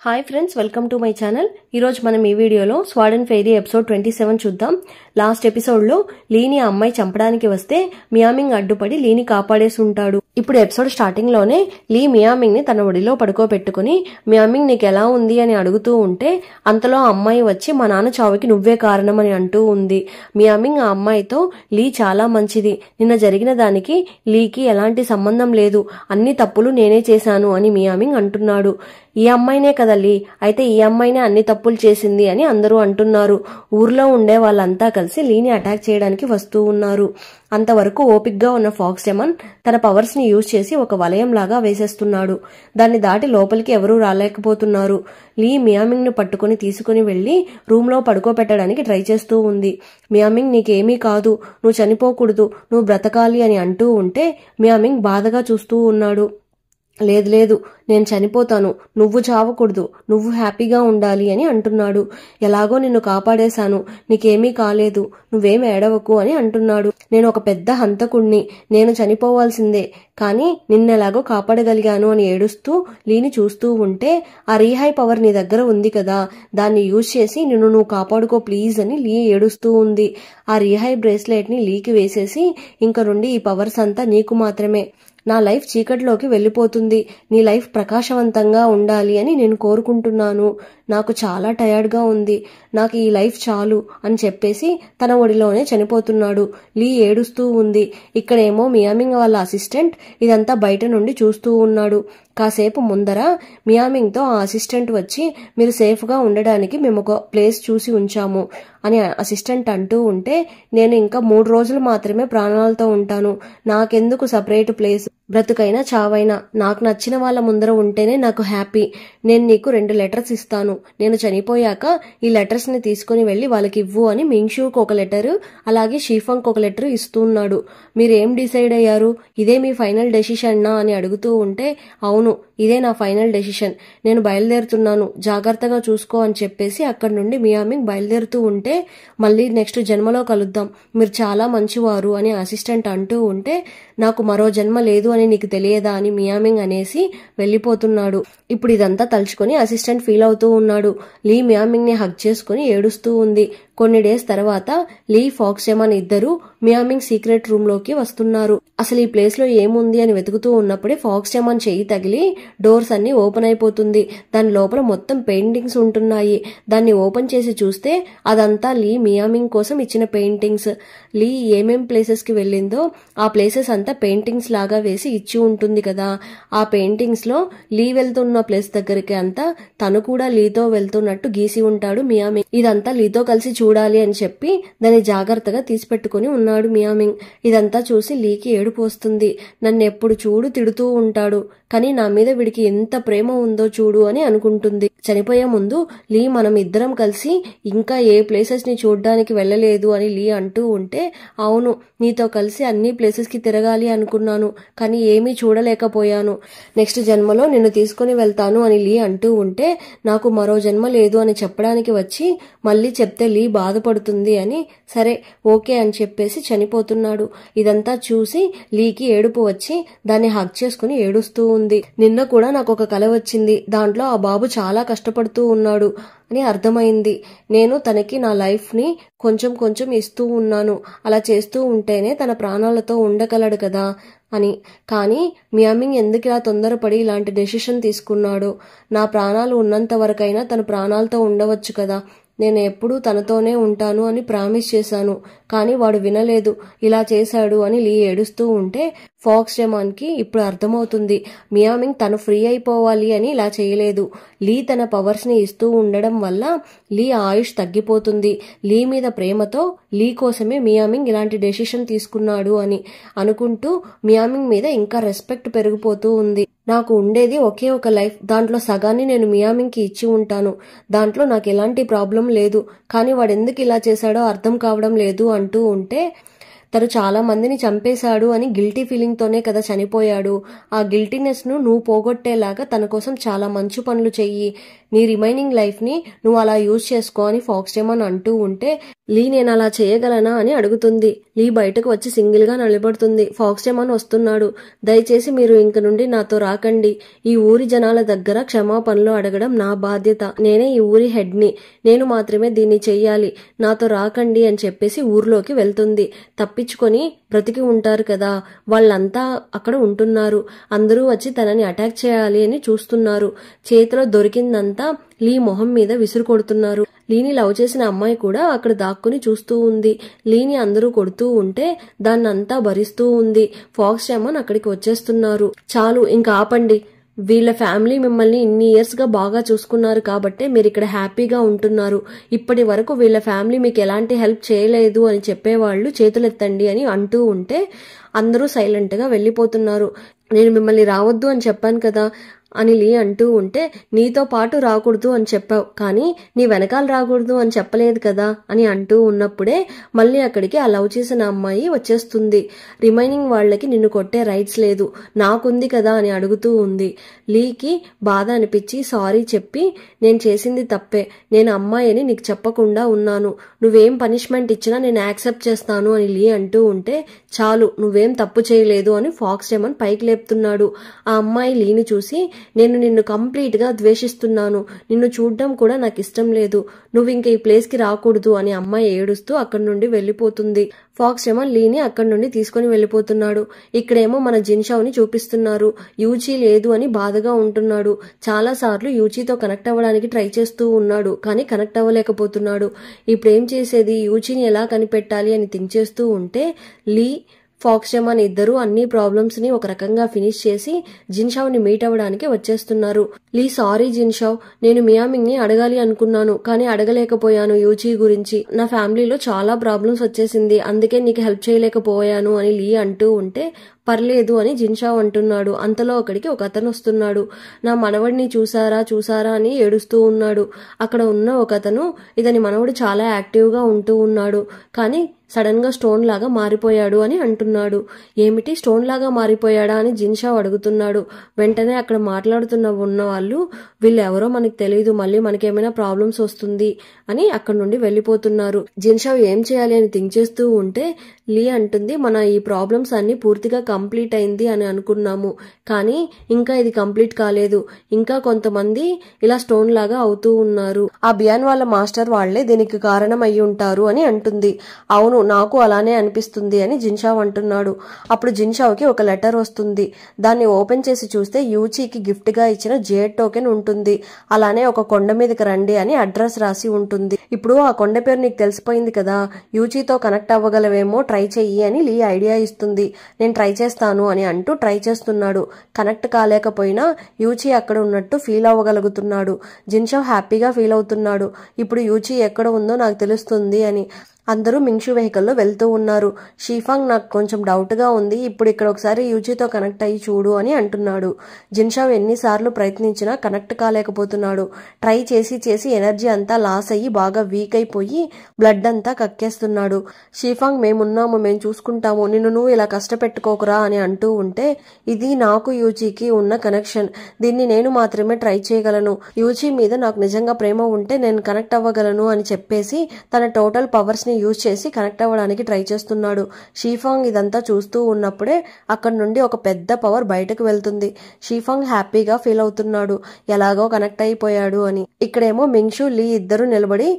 Hi friends, welcome to my channel. ఈరోజు మనం ఈ వీడియోలో స్వాడెన్ ఫెయిరీ ఎపిసోడ్ 27 చూద్దాం. లాస్ట్ ఎపిసోడ్లో లీని ఆ అమ్మాయి చంపడానికి వస్తే మియామింగ్ అడ్డుపడి లీని కాపాడేసి ఉంటాడు. ఇప్పుడు ఎపిసోడ్ స్టార్టింగ్ లోనే లీ మియామింగ్ ని తన ఒడిలో పడుకోబెట్టుకుని మియామింగ్ నీకు ఎలా ఉంది అని అడుగుతూ ఉంటే అంతలో ఆ అమ్మాయి వచ్చి మా నాన్న చావుకి నువ్వే కారణం అని అంటూ ఉంది. మియామింగ్ ఆ అమ్మాయితో లీ చాలా మంచిది, నిన్న జరిగిన దానికి లీకి ఎలాంటి సంబంధం లేదు, అన్ని తప్పులు నేనే చేశాను అని మియామింగ్ అంటున్నాడు. ఈ అమ్మాయినే కదా లీ, అయితే ఈ అమ్మాయినే అన్ని తప్పులు చేసింది అని అందరూ అంటున్నారు. ఊర్లో ఉండే వాళ్ళంతా కలిసి లీని అటాక్ చేయడానికి వస్తూ ఉన్నారు. అంతవరకు ఓపిక్గా ఉన్న ఫాక్స్ డెమన్ తన పవర్స్ ని యూజ్ చేసి ఒక వలయం లాగా వేసేస్తున్నాడు. దాన్ని దాటి లోపలికి ఎవరూ రాలేకపోతున్నారు. లీ మియామింగ్ ను పట్టుకుని తీసుకుని వెళ్లి రూమ్ లో పడుకోబెట్టడానికి ట్రై చేస్తూ ఉంది. మియామింగ్ నీకేమీ కాదు, నువ్వు చనిపోకూడదు, నువ్వు బ్రతకాలి అని అంటూ ఉంటే మియామింగ్ బాధగా చూస్తూ ఉన్నాడు. లేదు లేదు, నేను చనిపోతాను, నువ్వు చావకూడదు, నువ్వు హ్యాపీగా ఉండాలి అని అంటున్నాడు. ఎలాగో నిన్ను కాపాడేశాను, నీకేమీ కాలేదు, నువ్వేం ఏడవకు అని అంటున్నాడు. నేను ఒక పెద్ద హంతకుణ్ణి, నేను చనిపోవాల్సిందే, కానీ నిన్నెలాగో కాపాడగలిగాను అని ఏడుస్తూ లీని చూస్తూ ఉంటే ఆ రీహై పవర్ నీ దగ్గర ఉంది కదా, దాన్ని యూజ్ చేసి నిన్ను నువ్వు కాపాడుకో ప్లీజ్ అని లీ ఏడుస్తూ ఉంది. ఆ రీహై బ్రేస్లెట్ ని లీకి వేసేసి ఇంక నుండి ఈ పవర్స్ అంతా నీకు మాత్రమే, నా లైఫ్ చీకటిలోకి వెళ్ళిపోతుంది, నీ లైఫ్ ప్రకాశవంతంగా ఉండాలి అని నేను కోరుకుంటున్నాను, నాకు చాలా టయర్డ్గా ఉంది, నాకు ఈ లైఫ్ చాలు అని చెప్పేసి తన ఒడిలోనే చనిపోతున్నాడు. లీ ఏడుస్తూ ఉంది. ఇక్కడేమో మియామింగ్ వాళ్ళ అసిస్టెంట్ ఇదంతా బయట నుండి చూస్తూ ఉన్నాడు. కాసేపు ముందర మియామింగ్తో ఆ అసిస్టెంట్ వచ్చి మీరు సేఫ్గా ఉండడానికి మేము ఒక ప్లేస్ చూసి ఉంచాము అని అసిస్టెంట్ అంటూ ఉంటే నేను ఇంకా 3 రోజులు మాత్రమే ప్రాణాలతో ఉంటాను, నాకెందుకు సపరేట్ ప్లేస్, బ్రతుకైనా చావైనా నాకు నచ్చిన వాళ్ళ ముందర ఉంటేనే నాకు హ్యాపీ, నేను నీకు 2 లెటర్స్ ఇస్తాను, నేను చనిపోయాక ఈ లెటర్స్ ని తీసుకుని వెళ్లి వాళ్ళకి ఇవ్వు అని మింగ్షూకి ఒక లెటరు అలాగే షీఫంగ్ ఒక లెటర్ ఇస్తున్నాడు. మీరేం డిసైడ్ అయ్యారు, ఇదే మీ ఫైనల్ డెసిషన్నా అని అడుగుతూ ఉంటే అవును ఇదే నా ఫైనల్ డెసిషన్, నేను బయలుదేరుతున్నాను, జాగ్రత్తగా చూసుకో అని చెప్పేసి అక్కడి నుండి మియామింగ్ బయలుదేరుతూ ఉంటే మళ్ళీ నెక్స్ట్ జన్మలో కలుద్దాం, మీరు చాలా మంచివారు అని అసిస్టెంట్ అంటూ ఉంటే నాకు మరో జన్మ లేదు అని నీకు తెలియదా అని మియామింగ్ అనేసి వెళ్లిపోతున్నాడు. ఇప్పుడు ఇదంతా తలుచుకొని అసిస్టెంట్ ఫీల్ అవుతూ ఉన్నాడు. లీ మియామింగ్ ని హగ్ చేసుకుని ఏడుస్తూ ఉంది. కొన్ని డేస్ తర్వాత లీ ఫాక్స్ డెమన్ ఇద్దరు మియామింగ్ సీక్రెట్ రూమ్ లోకి వస్తున్నారు. అసలు ఈ ప్లేస్ లో ఏముంది అని వెతుకుతూ ఉన్నప్పుడే ఫాక్స్ డెమన్ చెయ్యి తగిలి డోర్స్ అన్ని ఓపెన్ అయిపోతుంది. దాని లోపల మొత్తం పెయింటింగ్స్ ఉంటున్నాయి. దాన్ని ఓపెన్ చేసి చూస్తే అదంతా లీ మియామింగ్ కోసం ఇచ్చిన పెయింటింగ్స్. లీ ఏమేం ప్లేసెస్ కి వెళ్ళిందో ఆ ప్లేసెస్ అంతా పెయింటింగ్స్ లాగా వేసి ఇచ్చి ఉంటుంది కదా, ఆ పెయింటింగ్స్ లో లీ వెళ్తున్న ప్లేస్ దగ్గరికి అంతా తను కూడా లీతో వెళ్తున్నట్టు గీసి ఉంటాడు మియామింగ్. ఇదంతా లీతో కలిసి చూడాలి అని చెప్పి దాన్ని జాగ్రత్తగా తీసిపెట్టుకుని ఉన్నాడు మియామింగ్. ఇదంతా చూసి లీకి ఏడుపు వస్తుంది. నన్ను ఎప్పుడు చూడు తిడుతూ ఉంటాడు, కానీ నా మీద వీడికి ఎంత ప్రేమ ఉందో చూడు అని అనుకుంటుంది. చనిపోయే ముందు లీ మనం ఇద్దరం కలిసి ఇంకా ఏ ప్లేసెస్ ని చూడడానికి వెళ్ళలేదు అని లీ అంటూ ఉంటే అవును నీతో కలిసి అన్ని ప్లేసెస్ కి తిరగాలి అనుకున్నాను, కానీ ఏమీ చూడలేకపోయాను, నెక్స్ట్ జన్మలో నిన్ను తీసుకుని వెళ్తాను అని లీ అంటూ ఉంటే నాకు మరో జన్మ లేదు అని చెప్పడానికి వచ్చి మళ్ళీ చెప్తే లీ బాధపడుతుంది అని సరే ఓకే అని చెప్పేసి చనిపోతున్నాడు. ఇదంతా చూసి లీకి ఏడుపు వచ్చి దాన్ని హగ్ చేసుకుని ఏడుస్తూ ఉంది. నిన్న కూడా నాకు ఒక కల వచ్చింది, దాంట్లో ఆ బాబు చాలా కష్టపడుతూ ఉన్నాడు అని అర్థమైంది. నేను తనకి నా లైఫ్ ని కొంచెం కొంచెం ఇస్తూ ఉన్నాను, అలా చేస్తూ ఉంటేనే తన ప్రాణాలతో ఉండగలడు కదా అని. కానీ మియామింగ్ ఎందుకు ఇలా తొందరపడి ఇలాంటి డెసిషన్ తీసుకున్నాడో, నా ప్రాణాలు ఉన్నంత వరకైనా తన ప్రాణాలతో ఉండవచ్చు కదా, నేను ఎప్పుడూ తనతోనే ఉంటాను అని ప్రామిస్ చేశాను, కానీ వాడు వినలేదు, ఇలా చేశాడు అని లీ ఏడుస్తూ ఉంటే ఫాక్స్ డెమాన్ కి ఇప్పుడు అర్థమవుతుంది మియామింగ్ తను ఫ్రీ అయిపోవాలి అని ఇలా చేయలేదు. లీ తన పవర్స్ ని ఇస్తూ ఉండడం వల్ల లీ ఆయుష్ తగ్గిపోతుంది. లీ మీద ప్రేమతో లీ కోసమే మియామింగ్ ఇలాంటి డెసిషన్ తీసుకున్నాడు అని అనుకుంటూ మియామింగ్ మీద ఇంకా రెస్పెక్ట్ పెరిగిపోతూ ఉంది. నాకు ఉండేది ఒకే ఒక లైఫ్, దాంట్లో సగాన్ని నేను మియామింగ్ కి ఇచ్చి ఉంటాను, దాంట్లో నాకు ఎలాంటి ప్రాబ్లం లేదు, కానీ వాడు ఎందుకు ఇలా చేశాడో అర్థం కావడం లేదు అంటూ ఉంటే తను చాలా మందిని చంపేశాడు అని గిల్టీ ఫీలింగ్ తోనే కదా చనిపోయాడు. ఆ గిల్టీనెస్ ను నువ్వు పోగొట్టేలాగా తన కోసం చాలా మంచి పనులు చెయ్యి, నీ రిమైనింగ్ లైఫ్ ని నువ్వు అలా యూజ్ చేసుకో అని ఫాక్స్ డెమాన్ అంటూ ఉంటే లీ నేను అలా చేయగలనా అని అడుగుతుంది. లీ బయటకు వచ్చి సింగిల్ గా నిలబడుతుంది. ఫాక్స్ డెమాన్ వస్తున్నాడు. దయచేసి మీరు ఇంక నుండి నాతో రాకండి. ఈ ఊరి జనాల దగ్గర క్షమాపణలు అడగడం నా బాధ్యత. నేనే ఈ ఊరి హెడ్ ని, నేను మాత్రమే దీన్ని చెయ్యాలి. నాతో రాకండి అని చెప్పేసి ఊర్లోకి వెళ్తుంది. తప్పించుకొని బ్రతికి ఉంటారు కదా, వాళ్ళంతా అక్కడ ఉంటున్నారు. అందరూ వచ్చి తనని అటాక్ చేయాలి అని చూస్తున్నారు. చేతిలో దొరికిందంతా లీ మొహం మీద విసురు కొడుతున్నారు. లీని లవ్ చేసిన అమ్మాయి కూడా అక్కడ దాక్కుని చూస్తూ ఉంది. లీని అందరూ కొడుతూ ఉంటే దాన్నంతా భరిస్తూ ఉంది. ఫాక్స్ డెమాన్ అక్కడికి వచ్చేస్తున్నారు. చాలు, ఇంకా ఆపండి. వీళ్ళ ఫ్యామిలీ మిమ్మల్ని ఇన్ని ఇయర్స్ గా బాగా చూసుకున్నారు కాబట్టే మీరు ఇక్కడ హ్యాపీగా ఉంటున్నారు. ఇప్పటి వరకు వీళ్ళ ఫ్యామిలీ మీకు ఎలాంటి హెల్ప్ చేయలేదు అని చెప్పేవాళ్ళు చేతులెత్తండి అని అంటూ ఉంటే అందరూ సైలెంట్ గా వెళ్లిపోతున్నారు. నేను మిమ్మల్ని రావద్దు అని చెప్పాను కదా అని లీ అంటూ ఉంటే నీతో పాటు రాకూడదు అని చెప్పావు, కానీ నీ వెనకాల రాకూడదు అని చెప్పలేదు కదా అని అంటూ ఉన్నప్పుడే మళ్ళీ అక్కడికి ఆ లవ్ చేసిన అమ్మాయి వచ్చేస్తుంది. రిమైనింగ్ వాళ్లకి నిన్ను కొట్టే రైట్స్ లేదు, నాకుంది కదా అని అడుగుతూ ఉంది. లీకి బాధ అనిపించి సారీ చెప్పి నేను చేసింది తప్పే, నేను అమ్మాయిని నీకు చెప్పకుండా ఉన్నాను, నువ్వేం పనిష్మెంట్ ఇచ్చినా నేను యాక్సెప్ట్ చేస్తాను అని లీ అంటూ ఉంటే చాలు, నువ్వేం తప్పు చేయలేదు అని ఫాక్స్ డెమాన్ పైకి లేపుతున్నాడు. ఆ అమ్మాయి లీని చూసి నేను నిన్ను కంప్లీట్ గా ద్వేషిస్తున్నాను, నిన్ను చూడడం కూడా నాకు ఇష్టం లేదు, నువ్వు ఇంక ఈ ప్లేస్ కి రాకూడదు అని అమ్మాయి ఏడుస్తూ అక్కడి నుండి వెళ్లిపోతుంది. ఫాక్స్ డెమాన్ లీని అక్కడి నుండి తీసుకుని వెళ్లిపోతున్నాడు. ఇక్కడేమో మన జిన్షావ్ ని చూపిస్తున్నారు. యూచీ లేదు అని బాధగా ఉంటున్నాడు. చాలా సార్లు యూచీతో కనెక్ట్ అవ్వడానికి ట్రై చేస్తూ ఉన్నాడు, కానీ కనెక్ట్ అవ్వలేకపోతున్నాడు. ఇప్పుడేం చేసేది, యూచీని ఎలా కనిపెట్టాలి అని థింక్ చేస్తూ ఉంటే లీ ఫాక్స్ డెమాన్ ఇద్దరు అన్ని ప్రాబ్లమ్స్ ని ఒక రకంగా ఫినిష్ చేసి జిన్షావ్ ని మీట్ అవ్వడానికి వచ్చేస్తున్నారు. లీ సారీ జిన్షావ్, నేను మియామింగ్ ని అడగాలి అనుకున్నాను కానీ అడగలేకపోయాను. యూచీ గురించి నా ఫ్యామిలీలో చాలా ప్రాబ్లమ్స్ వచ్చేసింది, అందుకే నీకు హెల్ప్ చేయలేకపోయాను అని లీ అంటూ ఉంటే పర్లేదు అని జిన్షావ్ అంటున్నాడు. అంతలో అక్కడికి ఒక అతను వస్తున్నాడు. నా మనవడిని చూసారా అని ఏడుస్తూ ఉన్నాడు. అక్కడ ఉన్న ఒక అతను ఇతని మనవడు చాలా యాక్టివ్ గా ఉంటూ ఉన్నాడు, కానీ సడన్ గా స్టోన్ లాగా మారిపోయాడు అని అంటున్నాడు. ఏమిటి, స్టోన్ లాగా మారిపోయాడా అని జిన్షావ్ అడుగుతున్నాడు. వెంటనే అక్కడ ఉన్న వాళ్ళు వీళ్ళెవరో మనకి తెలియదు, మళ్ళీ మనకేమైనా ప్రాబ్లమ్స్ వస్తుంది అని అక్కడ నుండి వెళ్లిపోతున్నారు. జిన్షావ్ ఏం చేయాలి అని థింక్ చేస్తూ ఉంటే లీ అంటుంది, మన ఈ ప్రాబ్లమ్స్ అన్ని పూర్తిగా కంప్లీట్ అయింది అని అనుకున్నాము, కానీ ఇంకా ఇది కంప్లీట్ కాలేదు, ఇంకా కొంతమంది ఇలా స్టోన్ లాగా అవుతూ ఉన్నారు. ఆ బియాన్ వాళ్ళ మాస్టర్ వాళ్లే దీనికి కారణం అయి ఉంటారు అని అంటుంది. అవును, నాకు అలానే అనిపిస్తుంది అని జిన్షావ్ అంటున్నాడు. అప్పుడు జిన్షావ్ కి ఒక లెటర్ వస్తుంది. దాన్ని ఓపెన్ చేసి చూస్తే యూచీకి గిఫ్ట్ గా ఇచ్చిన జేడ్ టోకెన్ ఉంటుంది. అలానే ఒక కొండ మీదకి రండి అని అడ్రస్ రాసి ఉంటుంది. ఇప్పుడు ఆ కొండ పేరు నీకు తెలిసిపోయింది కదా, యూచీతో కనెక్ట్ అవ్వగలవేమో, ట్రై చెయ్యి అని లీ ఐడియా ఇస్తుంది. నేను ట్రై చేస్తాను అని అంటూ ట్రై చేస్తున్నాడు. కనెక్ట్ కాలేకపోయినా యూచీ అక్కడ ఉన్నట్టు ఫీల్ అవ్వగలుగుతున్నాడు. జిన్షావ్ హ్యాపీగా ఫీల్ అవుతున్నాడు. ఇప్పుడు యూచీ ఎక్కడ ఉందో నాకు తెలుస్తుంది అని. అందరూ మింగ్షు వెహికల్లో వెళ్తూ ఉన్నారు. షీఫాంగ్ నాకు కొంచెం డౌట్ గా ఉంది, ఇప్పుడు ఇక్కడ ఒకసారి యూచీతో కనెక్ట్ అయ్యి చూడు అని అంటున్నాడు. జిన్షావ్ ఎన్నిసార్లు ప్రయత్నించినా కనెక్ట్ కాలేకపోతున్నాడు. ట్రై చేసి ఎనర్జీ అంతా లాస్ అయ్యి బాగా వీక్ అయిపోయి బ్లడ్ అంతా కక్కేస్తున్నాడు. షీఫాంగ్ మేమున్నాము, మేము చూసుకుంటాము, నిన్ను నువ్వు ఇలా కష్టపెట్టుకోకురా అని అంటూ ఉంటే ఇది నాకు యూచీకి ఉన్న కనెక్షన్, దీన్ని నేను మాత్రమే ట్రై చేయగలను, యూచీ మీద నాకు నిజంగా ప్రేమ ఉంటే నేను కనెక్ట్ అవ్వగలను అని చెప్పేసి తన టోటల్ పవర్స్ యూజ్ చేసి కనెక్ట్ అవ్వడానికి ట్రై చేస్తున్నాడు. షీఫాంగ్ ఇదంతా చూస్తూ ఉన్నప్పుడే అక్కడ నుండి ఒక పెద్ద పవర్ బయటకు వెళ్తుంది. షీఫాంగ్ హ్యాపీగా ఫీల్ అవుతున్నాడు, ఎలాగో కనెక్ట్ అయిపోయాడు అని. ఇక్కడేమో మింగ్షు లీ ఇద్దరు నిలబడి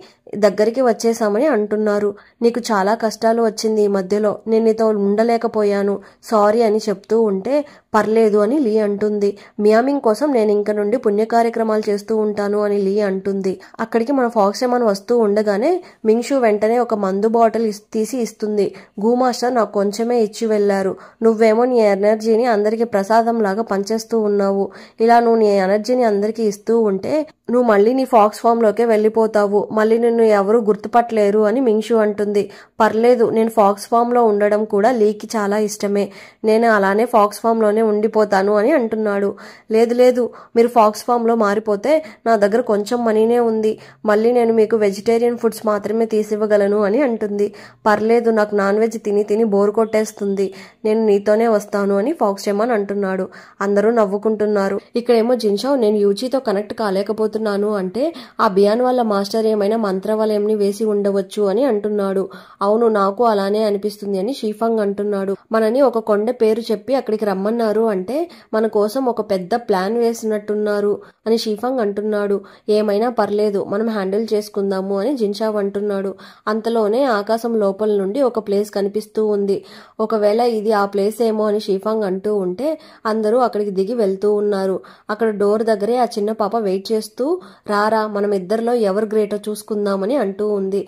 దగ్గరికి వచ్చేసామని అంటున్నారు. నీకు చాలా కష్టాలు వచ్చింది ఈ మధ్యలో, నేను నీతో ఉండలేకపోయాను, సారీ అని చెప్తూ ఉంటే పర్లేదు అని లీ అంటుంది. మియామింగ్ కోసం నేను ఇంక నుండి పుణ్య కార్యక్రమాలు చేస్తూ ఉంటాను అని లీ అంటుంది. అక్కడికి మన ఫాక్స్ డెమాన్ వస్తూ ఉండగానే మింగ్షు వెంటనే ఒక మందు బాటిల్ తీసి ఇస్తుంది. గూ మాస్టర్ నాకు కొంచెమే ఇచ్చి వెళ్లారు, నువ్వేమో నీ ఎనర్జీని అందరికి ప్రసాదం లాగా పంచేస్తూ ఉన్నావు, ఇలా నువ్వు నీ ఎనర్జీని అందరికి ఇస్తూ ఉంటే నువ్వు మళ్ళీ నీ ఫాక్స్ ఫామ్ లోకే వెళ్లిపోతావు, మళ్ళీ నిన్ను నన్ను ఎవరు గుర్తుపట్టలేరు అని మింగ్షు అంటుంది. పర్లేదు, నేను ఫాక్స్ ఫామ్ లో ఉండడం కూడా లీకి చాలా ఇష్టమే, నేను అలానే ఫాక్స్ ఫామ్ లోనే ఉండిపోతాను అని అంటున్నాడు. లేదు లేదు, మీరు ఫాక్స్ ఫామ్ లో మారిపోతే నా దగ్గర కొంచెం మనీనే ఉంది, మళ్ళీ నేను మీకు వెజిటేరియన్ ఫుడ్స్ మాత్రమే తీసివ్వగలను అని అంటుంది. పర్లేదు, నాకు నాన్ వెజ్ తిని తిని బోర్ కొట్టేస్తుంది, నేను నీతోనే వస్తాను అని ఫాక్స్ చెమాన్ అంటున్నాడు. అందరూ నవ్వుకుంటున్నారు. ఇక్కడేమో జిన్షావ్ నేను యూచీతో కనెక్ట్ కాలేకపోతున్నాను అంటే ఆ బియాన్ వాళ్ళ మాస్టర్ ఏమైనా మంత్రవలయంని వేసి ఉండవచ్చు అని అంటున్నాడు. అవును, నాకు అలానే అనిపిస్తుంది అని షీఫంగ్ అంటున్నాడు. మనని ఒక కొండ పేరు చెప్పి అక్కడికి రమ్మన్నారు అంటే మన కోసం ఒక పెద్ద ప్లాన్ వేసినట్టున్నారు అని షీఫంగ్ అంటున్నాడు. ఏమైనా పర్లేదు, మనం హ్యాండిల్ చేసుకుందాము అని జిన్షావ్ అంటున్నాడు. అంతలోనే ఆకాశం లోపల నుండి ఒక ప్లేస్ కనిపిస్తూ ఉంది. ఒకవేళ ఇది ఆ ప్లేస్ ఏమో అని షీఫంగ్ అంటూ ఉంటే అందరూ అక్కడికి దిగి వెళ్తూ ఉన్నారు. అక్కడ డోర్ దగ్గరే ఆ చిన్న పాప వెయిట్ చేస్తూ రారా మనం ఇద్దరిలో ఎవరు గ్రేటో చూసుకుందామని అంటూ ఉంది.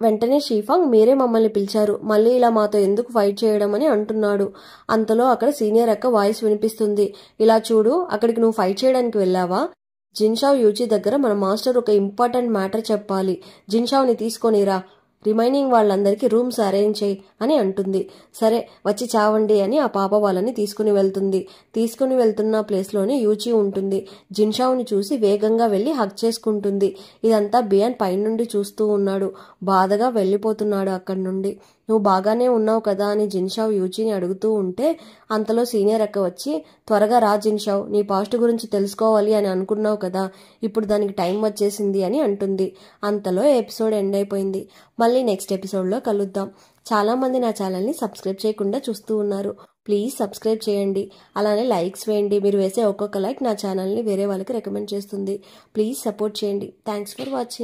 వెంటనే షీఫంగ్ మీరే మమ్మల్ని పిలిచారు, మళ్ళీ ఇలా మాతో ఎందుకు ఫైట్ చేయడం అని అంటున్నాడు. అంతలో అక్కడ సీనియర్ అక్క వాయిస్ వినిపిస్తుంది. ఇలా చూడు, అక్కడికి నువ్వు ఫైట్ చేయడానికి వెళ్ళావా? జిన్షావ్ యూచి దగ్గర మన మాస్టర్ ఒక ఇంపార్టెంట్ మ్యాటర్ చెప్పాలి, జిన్షావ్ని తీసుకొనిరా, రిమైనింగ్ వాళ్ళందరికీ రూమ్స్ అరేంజ్ చేయి అని అంటుంది. సరే వచ్చి చావండి అని ఆ పాప వాళ్ళని తీసుకుని వెళ్తుంది. తీసుకుని వెళ్తున్న ప్లేస్లోనే యూచి ఉంటుంది. జిన్షావ్ని చూసి వేగంగా వెళ్లి హగ్ చేసుకుంటుంది. ఇదంతా బియాన్ పైనుండి చూస్తూ ఉన్నాడు. బాధగా వెళ్లిపోతున్నాడు అక్కడి నుండి. నువ్వు బాగానే ఉన్నావు కదా అని జిన్షావ్ యూచిని అడుగుతూ ఉంటే అంతలో సీనియర్ అక్క వచ్చి త్వరగా రా జిన్షావ్, నీ పాస్ట్ గురించి తెలుసుకోవాలి అని అనుకున్నావు కదా, ఇప్పుడు దానికి టైం వచ్చేసింది అని అంటుంది. అంతలో ఎపిసోడ్ ఎండ్ అయిపోయింది. మళ్ళీ నెక్స్ట్ ఎపిసోడ్లో కలుద్దాం. చాలా మంది నా ఛానల్ని సబ్స్క్రైబ్ చేయకుండా చూస్తూ ఉన్నారు. ప్లీజ్ సబ్స్క్రైబ్ చేయండి, అలానే లైక్స్ వేయండి. మీరు వేసే ఒక్కొక్క లైక్ నా ఛానల్ని వేరే వాళ్ళకి రికమెండ్ చేస్తుంది. ప్లీజ్ సపోర్ట్ చేయండి. Thanks for watching.